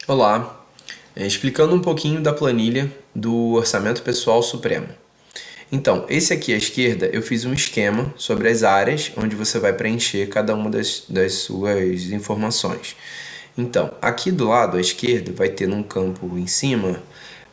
Olá, explicando um pouquinho da planilha do Orçamento Pessoal Supremo. Então, esse aqui à esquerda eu fiz um esquema sobre as áreas onde você vai preencher cada uma das suas informações. Então, aqui do lado à esquerda vai ter num campo em cima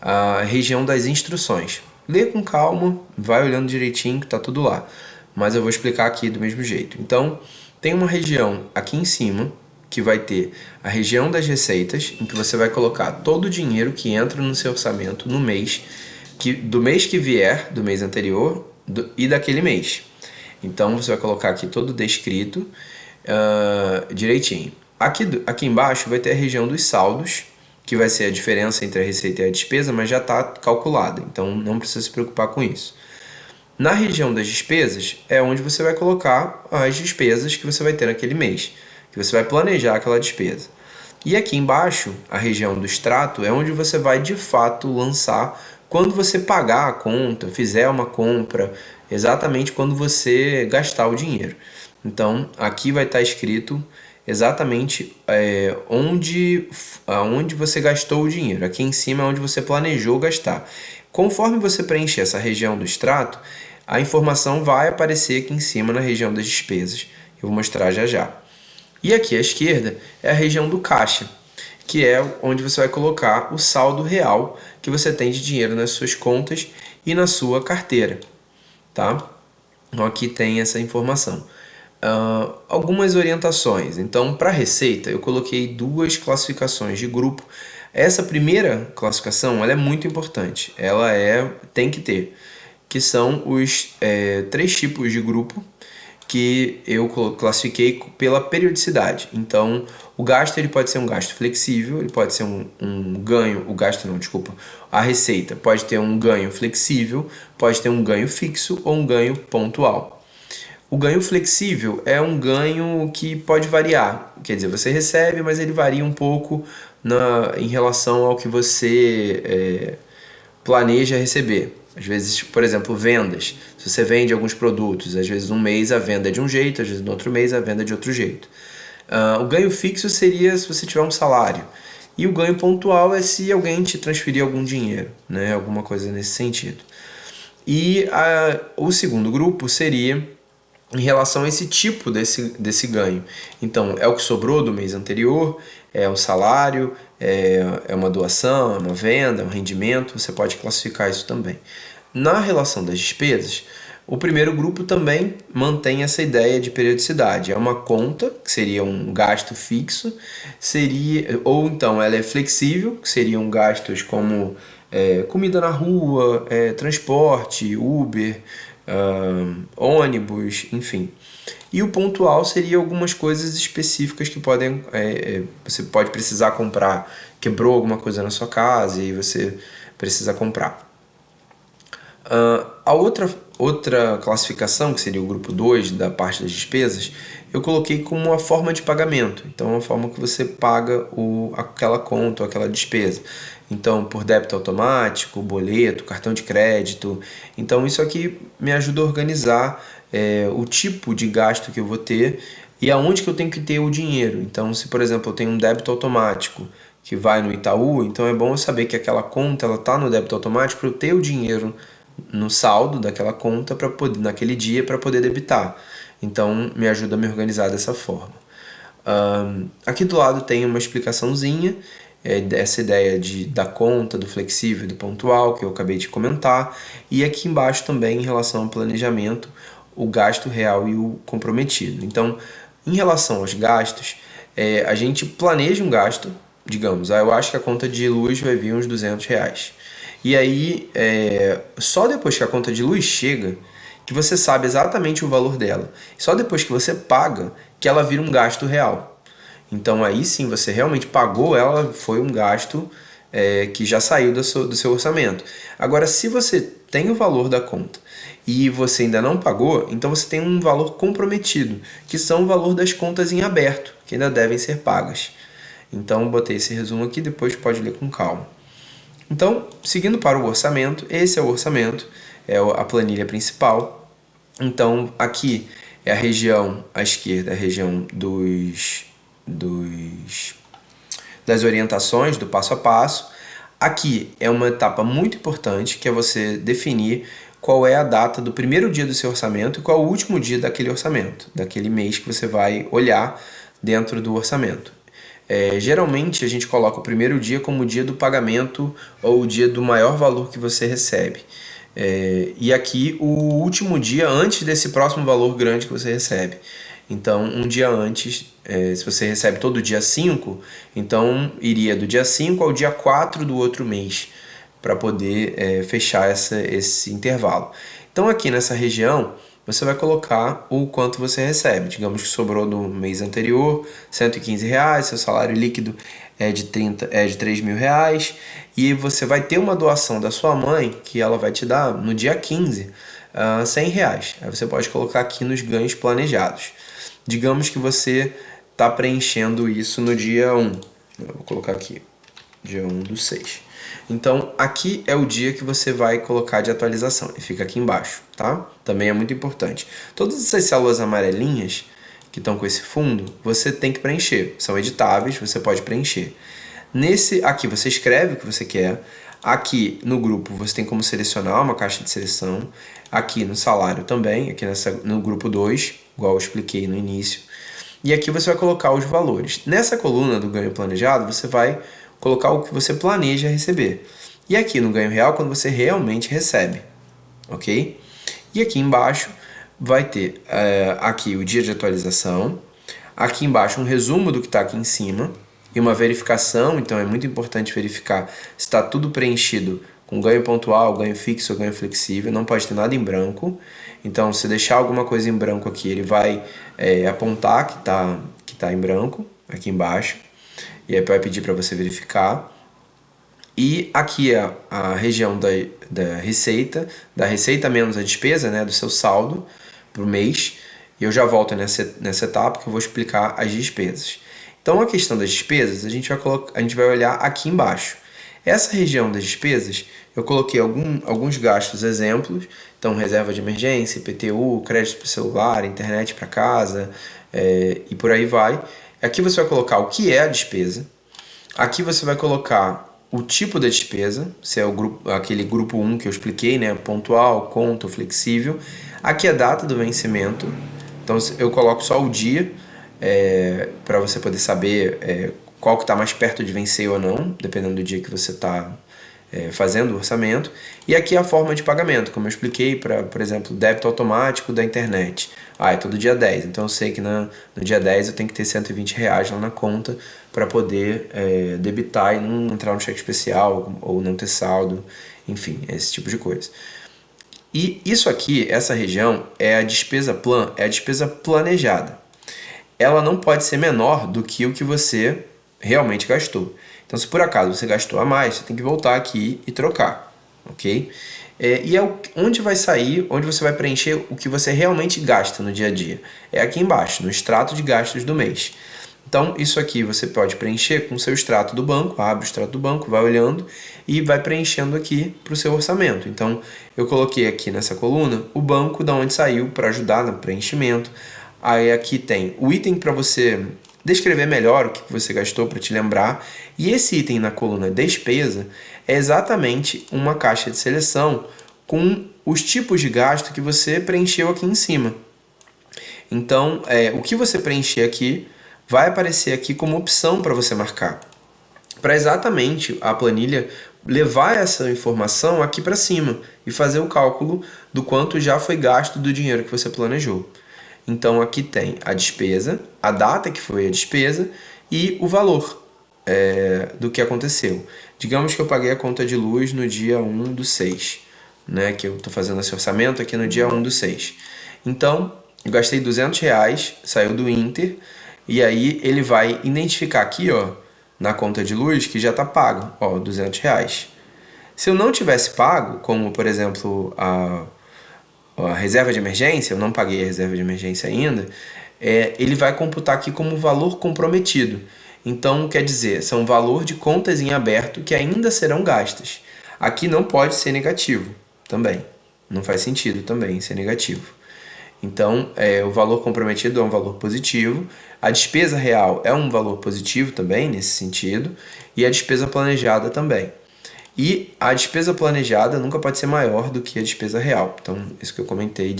a região das instruções. Lê com calma, vai olhando direitinho que está tudo lá, mas eu vou explicar aqui do mesmo jeito. Então, tem uma região aqui em cima que vai ter a região das receitas, em que você vai colocar todo o dinheiro que entra no seu orçamento no mês, do mês que vier, do mês anterior e daquele mês. Então você vai colocar aqui todo descrito direitinho. Aqui embaixo vai ter a região dos saldos, que vai ser a diferença entre a receita e a despesa, mas já está calculada, então não precisa se preocupar com isso. Na região das despesas é onde você vai colocar as despesas que você vai ter naquele mês, que você vai planejar aquela despesa. E aqui embaixo, a região do extrato, é onde você vai de fato lançar quando você pagar a conta, fizer uma compra, exatamente quando você gastar o dinheiro. Então, aqui vai estar escrito exatamente onde você gastou o dinheiro. Aqui em cima é onde você planejou gastar. Conforme você preencher essa região do extrato, a informação vai aparecer aqui em cima na região das despesas. Eu vou mostrar já já. E aqui à esquerda é a região do caixa, que é onde você vai colocar o saldo real que você tem de dinheiro nas suas contas e na sua carteira, tá? Então aqui tem essa informação. Algumas orientações. Então, para receita, eu coloquei duas classificações de grupo. Essa primeira classificação ela é muito importante. Tem que ter, que são os três tipos de grupo que eu classifiquei pela periodicidade. Então, o gasto ele pode ser um gasto flexível, ele pode ser um ganho, o gasto não, desculpa, a receita pode ter um ganho flexível, pode ter um ganho fixo ou um ganho pontual. O ganho flexível é um ganho que pode variar, quer dizer, você recebe, mas ele varia um pouco em relação ao que você planeja receber. Às vezes, por exemplo, vendas. Se você vende alguns produtos, às vezes um mês a venda é de um jeito, às vezes no outro mês a venda é de outro jeito. O ganho fixo seria se você tiver um salário. E o ganho pontual é se alguém te transferir algum dinheiro, né? Alguma coisa nesse sentido. E o segundo grupo seria em relação a esse tipo desse ganho. Então, é o que sobrou do mês anterior, é o salário, é uma doação, é uma venda, é um rendimento, você pode classificar isso também. Na relação das despesas, o primeiro grupo também mantém essa ideia de periodicidade. É uma conta, que seria um gasto fixo, ou então ela é flexível, que seriam gastos como comida na rua, transporte, Uber, ônibus, enfim. E o pontual seria algumas coisas específicas que você pode precisar comprar. Quebrou alguma coisa na sua casa e você precisa comprar. A outra classificação, que seria o grupo 2 da parte das despesas, eu coloquei como uma forma de pagamento. Então, é uma forma que você paga aquela conta ou aquela despesa. Então, por débito automático, boleto, cartão de crédito. Então, isso aqui me ajuda a organizar o tipo de gasto que eu vou ter e aonde que eu tenho que ter o dinheiro. Então, se, por exemplo, eu tenho um débito automático que vai no Itaú, então é bom eu saber que aquela conta ela está no débito automático para eu ter o dinheiro no saldo daquela conta para poder naquele dia para poder debitar. Então me ajuda a me organizar dessa forma. Aqui do lado tem uma explicaçãozinha dessa ideia da conta, do flexível e do pontual que eu acabei de comentar. E aqui embaixo também em relação ao planejamento, o gasto real e o comprometido. Então, em relação aos gastos, a gente planeja um gasto, digamos, eu acho que a conta de luz vai vir uns R$ 200. E aí, só depois que a conta de luz chega, que você sabe exatamente o valor dela. Só depois que você paga, que ela vira um gasto real. Então aí sim, você realmente pagou ela, foi um gasto que já saiu do seu orçamento. Agora, se você tem o valor da conta e você ainda não pagou, então você tem um valor comprometido, que são o valor das contas em aberto, que ainda devem ser pagas. Então, botei esse resumo aqui, depois pode ler com calma. Então, seguindo para o orçamento, esse é o orçamento, é a planilha principal. Então, aqui é a região à esquerda, a região das das orientações, do passo a passo. Aqui é uma etapa muito importante, que é você definir qual é a data do primeiro dia do seu orçamento e qual é o último dia daquele orçamento, daquele mês que você vai olhar dentro do orçamento. Geralmente a gente coloca o primeiro dia como o dia do pagamento ou o dia do maior valor que você recebe. E aqui o último dia antes desse próximo valor grande que você recebe. Então, um dia antes, se você recebe todo dia 5, então iria do dia 5 ao dia 4 do outro mês, para poder fechar esse intervalo. Então, aqui nessa região, você vai colocar o quanto você recebe. Digamos que sobrou no mês anterior R$115, seu salário líquido é de R$3.000, e você vai ter uma doação da sua mãe, que ela vai te dar no dia 15, R$100. Aí você pode colocar aqui nos ganhos planejados. Digamos que você está preenchendo isso no dia 1. Eu vou colocar aqui, dia 1/6. Então, aqui é o dia que você vai colocar de atualização. E fica aqui embaixo, tá? Também é muito importante. Todas essas células amarelinhas que estão com esse fundo, você tem que preencher. São editáveis, você pode preencher. Nesse aqui, você escreve o que você quer. Aqui no grupo, você tem como selecionar uma caixa de seleção. Aqui no salário também, aqui no grupo 2, igual eu expliquei no início. E aqui você vai colocar os valores. Nessa coluna do ganho planejado, você vai colocar o que você planeja receber. E aqui no ganho real, quando você realmente recebe, ok? E aqui embaixo vai ter aqui o dia de atualização, aqui embaixo um resumo do que está aqui em cima e uma verificação. Então é muito importante verificar se está tudo preenchido com ganho pontual, ganho fixo ou ganho flexível. Não pode ter nada em branco. Então, se deixar alguma coisa em branco aqui, ele vai apontar que tá em branco aqui embaixo. E aí vai pedir para você verificar. E aqui é a região da receita menos a despesa, né, do seu saldo para o mês. E eu já volto nessa etapa que eu vou explicar as despesas. Então, a questão das despesas, a gente vai olhar aqui embaixo. Essa região das despesas, eu coloquei alguns gastos exemplos. Então, reserva de emergência, IPTU, crédito para celular, internet para casa, e por aí vai. Aqui você vai colocar o que é a despesa. Aqui você vai colocar o tipo da despesa, se é aquele grupo 1 que eu expliquei, né? Pontual, conto, flexível. Aqui é a data do vencimento. Então eu coloco só o dia, para você poder saber qual que está mais perto de vencer ou não, dependendo do dia que você está fazendo o orçamento. E aqui é a forma de pagamento, como eu expliquei, por exemplo, débito automático da internet. É todo dia 10, então eu sei que no dia 10 eu tenho que ter R$120 lá na conta para poder debitar e não entrar no cheque especial ou não ter saldo, enfim, esse tipo de coisa. E isso aqui, essa região, é a despesa planejada. Ela não pode ser menor do que o que você realmente gastou. Então, se por acaso você gastou a mais, você tem que voltar aqui e trocar, ok? E onde vai sair, onde você vai preencher o que você realmente gasta no dia a dia. É aqui embaixo, no extrato de gastos do mês. Então, isso aqui você pode preencher com o seu extrato do banco, abre o extrato do banco, vai olhando e vai preenchendo aqui para o seu orçamento. Então, eu coloquei aqui nessa coluna o banco da onde saiu para ajudar no preenchimento. Aí aqui tem o item para você descrever melhor o que você gastou para te lembrar. E esse item na coluna despesa é exatamente uma caixa de seleção com os tipos de gasto que você preencheu aqui em cima. Então, o que você preencher aqui vai aparecer aqui como opção para você marcar, para exatamente a planilha levar essa informação aqui para cima e fazer o cálculo do quanto já foi gasto do dinheiro que você planejou. Então aqui tem a despesa, a data que foi a despesa e o valor do que aconteceu. Digamos que eu paguei a conta de luz no dia 1/6, né, que eu estou fazendo esse orçamento aqui no dia 1/6. Então, eu gastei R$200, saiu do Inter, e aí ele vai identificar aqui, na conta de luz, que já está pago, R$200. Se eu não tivesse pago, como por exemplo a reserva de emergência, eu não paguei a reserva de emergência ainda, ele vai computar aqui como valor comprometido. Então, quer dizer, são valor de contas em aberto que ainda serão gastas. Aqui não pode ser negativo também. Não faz sentido também ser negativo. Então, o valor comprometido é um valor positivo, a despesa real é um valor positivo também, nesse sentido, e a despesa planejada também. E a despesa planejada nunca pode ser maior do que a despesa real. Então, isso que eu comentei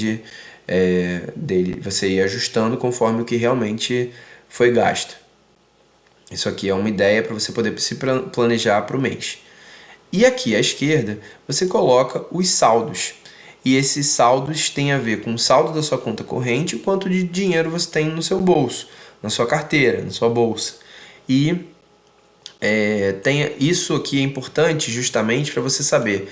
dele, você ir ajustando conforme o que realmente foi gasto. Isso aqui é uma ideia para você poder se planejar para o mês. E aqui à esquerda, você coloca os saldos. E esses saldos têm a ver com o saldo da sua conta corrente e quanto de dinheiro você tem no seu bolso, na sua carteira, na sua bolsa. E isso aqui é importante justamente para você saber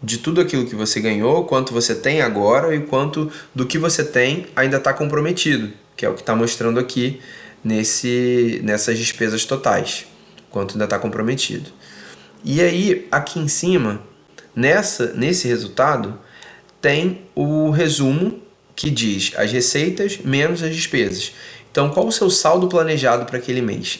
de tudo aquilo que você ganhou, quanto você tem agora e quanto do que você tem ainda está comprometido, que é o que está mostrando aqui nessas despesas totais, quanto ainda está comprometido. E aí, aqui em cima, nesse resultado, tem o resumo que diz as receitas menos as despesas. Então, qual o seu saldo planejado para aquele mês?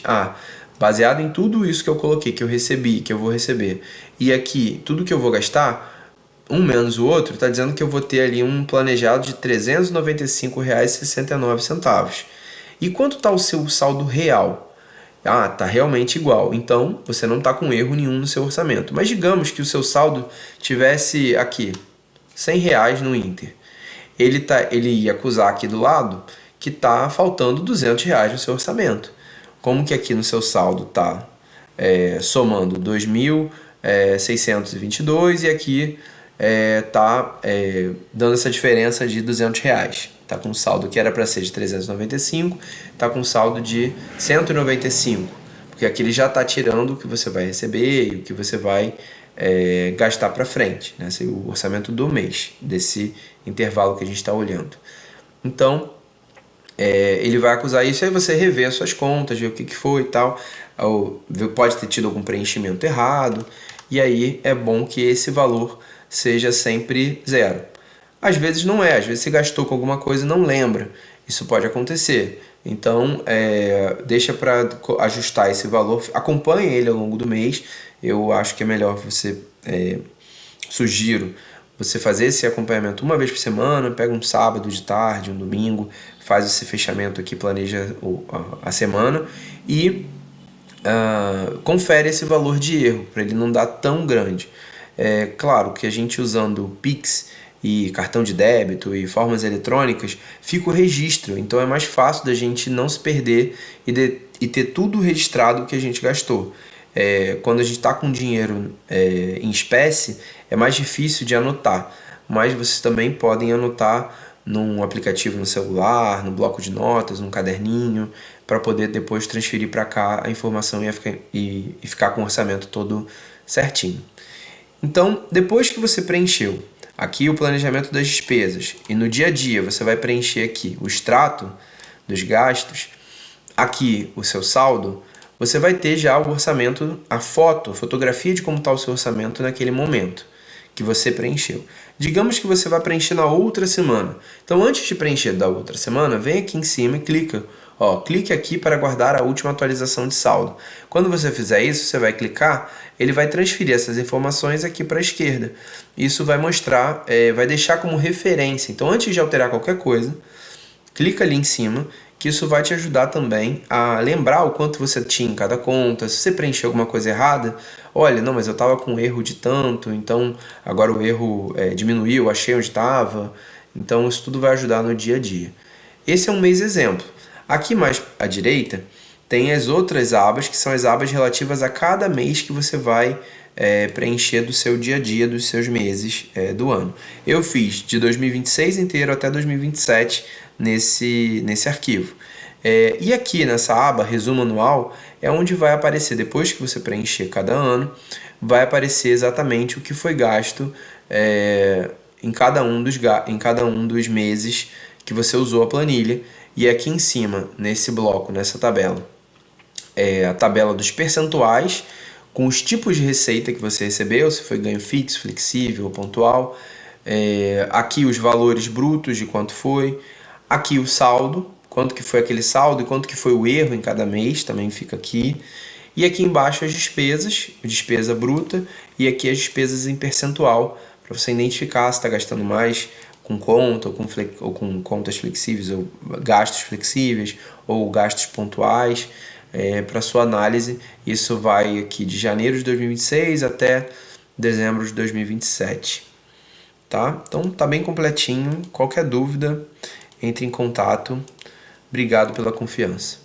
Baseado em tudo isso que eu coloquei, que eu recebi, que eu vou receber, e aqui, tudo que eu vou gastar, um menos o outro, está dizendo que eu vou ter ali um planejado de R$ 395,69. E quanto está o seu saldo real? Tá realmente igual. Então, você não está com erro nenhum no seu orçamento. Mas digamos que o seu saldo tivesse aqui R$ 100 no Inter. Ele ia acusar aqui do lado que está faltando R$ 200 no seu orçamento. Como que aqui no seu saldo está somando 2.622 e aqui está dando essa diferença de R$ 200. Está com um saldo que era para ser de 395, está com um saldo de 195, porque aqui ele já está tirando o que você vai receber e o que você vai gastar para frente, né? O orçamento do mês, desse intervalo que a gente está olhando. Então, ele vai acusar isso, aí você revê as suas contas, vê o que foi e tal, pode ter tido algum preenchimento errado, e aí é bom que esse valor seja sempre zero. Às vezes não é, às vezes você gastou com alguma coisa e não lembra, isso pode acontecer. Então, deixa para ajustar esse valor, acompanhe ele ao longo do mês. Eu acho que é melhor sugiro você fazer esse acompanhamento uma vez por semana, pega um sábado de tarde, um domingo, faz esse fechamento aqui, planeja a semana e confere esse valor de erro, para ele não dar tão grande. Claro que a gente usando o Pix e cartão de débito e formas eletrônicas, fica o registro, então é mais fácil da gente não se perder e ter tudo registrado que a gente gastou. Quando a gente está com dinheiro em espécie, é mais difícil de anotar, mas vocês também podem anotar num aplicativo no celular, no bloco de notas, num caderninho, para poder depois transferir para cá a informação e ficar com o orçamento todo certinho. Então, depois que você preencheu aqui o planejamento das despesas e no dia a dia você vai preencher aqui o extrato dos gastos, aqui o seu saldo, você vai ter já o orçamento, a fotografia de como está o seu orçamento naquele momento que você preencheu. Digamos que você vai preencher na outra semana. Então, antes de preencher da outra semana, vem aqui em cima e clica. Clique aqui para guardar a última atualização de saldo. Quando você fizer isso, você vai clicar, ele vai transferir essas informações aqui para a esquerda. Isso vai mostrar, vai deixar como referência. Então, antes de alterar qualquer coisa, clica ali em cima, que isso vai te ajudar também a lembrar o quanto você tinha em cada conta. Se você preencheu alguma coisa errada, olha, não, mas eu estava com erro de tanto, então agora o erro diminuiu, achei onde estava. Então isso tudo vai ajudar no dia a dia. Esse é um mês exemplo. Aqui mais à direita tem as outras abas, que são as abas relativas a cada mês que você vai preencher do seu dia a dia, dos seus meses do ano. Eu fiz de 2026 inteiro até 2027 nesse arquivo. E aqui nessa aba, resumo anual, é onde vai aparecer, depois que você preencher cada ano, vai aparecer exatamente o que foi gasto em cada um dos meses que você usou a planilha. E aqui em cima, nesse bloco, nessa tabela, a tabela dos percentuais, com os tipos de receita que você recebeu, se foi ganho fixo, flexível ou pontual. Aqui os valores brutos de quanto foi. Aqui o saldo, quanto que foi aquele saldo e quanto que foi o erro em cada mês, também fica aqui. E aqui embaixo as despesas, despesa bruta, e aqui as despesas em percentual, para você identificar se está gastando mais com conta, ou com contas flexíveis, ou gastos flexíveis, ou gastos pontuais, para sua análise. Isso vai aqui de janeiro de 2026 até dezembro de 2027. Tá? Então tá bem completinho. Qualquer dúvida, entre em contato. Obrigado pela confiança.